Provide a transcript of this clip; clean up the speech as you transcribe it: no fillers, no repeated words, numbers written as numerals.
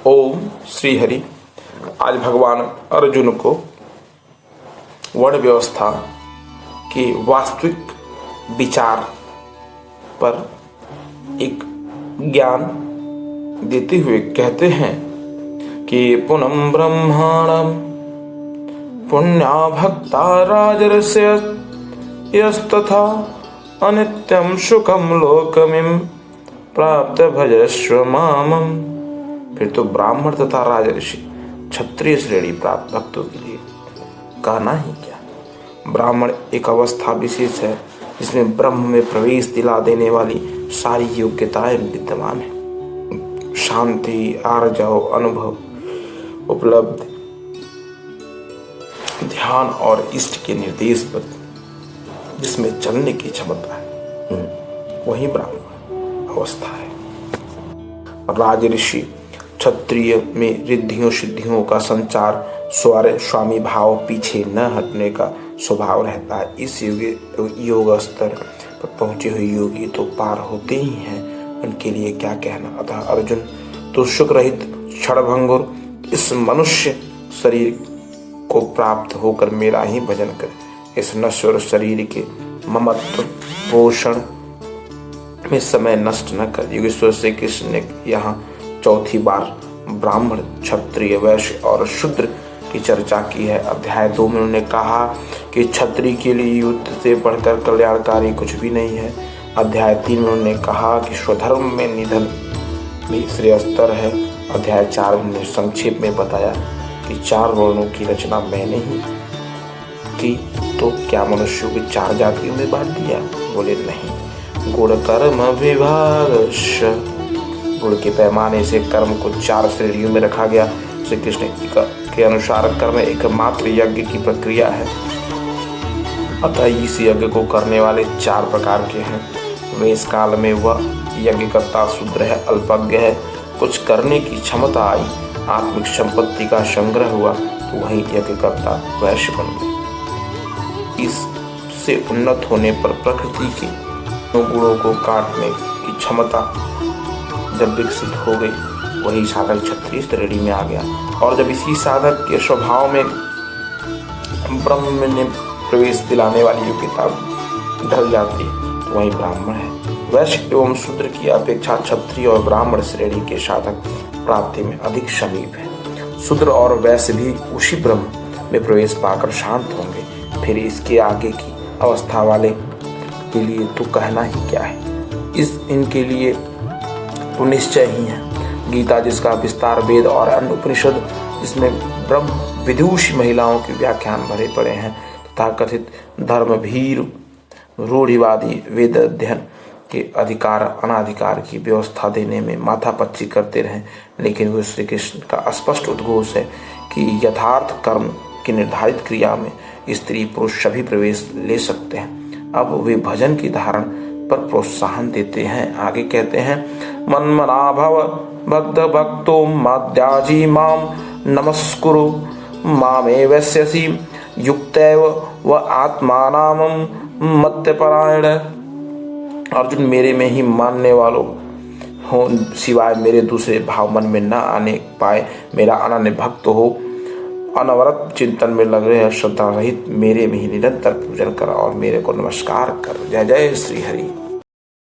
ओम श्री हरि। आज भगवान अर्जुन को वर्ण व्यवस्था के वास्तविक विचार पर एक ज्ञान देते हुए कहते हैं कि पुनः ब्रह्माणं पुण्या भक्ता राजर्षय यस्तथा अनित्यं सुखं लोकमिं प्राप्त भजस्व मामम्। फिर तो ब्राह्मण तथा राजर्षि क्षत्रिय श्रेणी प्राप्त भक्तों के लिए कहना ही क्या। ब्राह्मण एक अवस्था विशेष है जिसमें ब्रह्म में प्रवेश दिला देने वाली सारी योग्यताएं विद्यमान है। शांति, आर्जव, अनुभव, उपलब्धि, ध्यान और इष्ट के निर्देश पर जिसमें चलने की क्षमता है वही ब्राह्मण अवस्था है। राजर्षि क्षत्रिय में रिद्धियों सिद्धियों का संचार, स्वर स्वामी भाव, पीछे न हटने का स्वभाव रहता है। इस योग स्तर पर पहुंचे हुए योगी तो पार होते ही हैं, उनके लिए क्या कहना। अतः अर्जुन तो सुख रहित क्षणभंगुर इस मनुष्य शरीर को प्राप्त होकर मेरा ही भजन कर इस नश्वर शरीर के ममत्व पोषण में समय नष्ट न कर। योगेश्वर श्री कृष्ण ने यहाँ चौथी बार ब्राह्मण, क्षत्रिय, वैश्य और शूद्र की चर्चा की है। अध्याय 2 में उन्होंने कहा कि क्षत्रिय के लिए युद्ध से बढ़कर कल्याणकारी कुछ भी नहीं है। अध्याय 3 में उन्होंने कहा कि स्वधर्म में निधन भी श्रेयस्तर है। अध्याय 4 में उन्होंने संक्षेप में बताया कि 4 वर्णों की रचना मैंने ही की, तो क्या मनुष्यों को 4 जातियों में बांट दिया? बोले नहीं। गुण कर्म विभागश्च, गुण के पैमाने से कर्म को 4 श्रेणियों में रखा गया। श्री कृष्ण के अनुसार कर्म एकमात्र यज्ञ की प्रक्रिया है। अतः इस यज्ञ को करने वाले 4 प्रकार के हैं। वेश काल में वह यज्ञकर्ता शूद्र है, अल्पज्ञ है। कुछ करने की क्षमता आई, आत्मिक संपत्ति का संग्रह हुआ तो वही यज्ञकर्ता वैश्य बन गए। इससे उन्नत होने पर प्रकृति के गुणों को काटने की क्षमता जब विकसित हो गई, वही साधक क्षत्रिय श्रेणी में आ गया। और जब इसी साधक के स्वभाव में ब्रह्म में प्रवेश दिलाने वाली योग्यता ढल जाती तो वही ब्राह्मण है। वैश्य एवं शूद्र की अपेक्षा क्षत्रिय और ब्राह्मण श्रेणी के साधक प्राप्ति में अधिक समीप है। शूद्र और वैश्य भी उसी ब्रह्म में प्रवेश पाकर शांत होंगे। फिर इसके आगे की अवस्था वाले के लिए तो कहना ही क्या है। इनके लिए तो निश्चय ही है। गीता जिसका विस्तार वेद और अन्य उपनिषद जिसमें ब्रह्म विदुषी महिलाओं के व्याख्यान भरे पड़े हैं तथा कथित धर्मभीर रूढ़िवादी वेद अध्ययन के अधिकार अनाधिकार की व्यवस्था देने में माथापच्ची करते रहे, लेकिन वो श्री कृष्ण का स्पष्ट उद्घोष है कि यथार्थ कर्म की निर्धारित क्रिया में स्त्री पुरुष सभी प्रवेश ले सकते हैं। अब वे भजन की धारण पर प्रोत्साहन देते हैं। आगे कहते हैं, मन्मना भव भक्त भक्तो माद्याजी माम नमस्कुरु मामे वैश्यसि युक्तैव व आत्मानामं मत्यपरायण। अर्जुन, मेरे में ही मानने वालों हो, सिवाय मेरे दूसरे भाव मन में न आने पाए मेरा अनन्य भक्त हो, अनवरत चिंतन में लग रहे, श्रद्धा रहित मेरे में ही निरंतर पूजन कर और मेरे को नमस्कार कर। जय जय श्री हरि।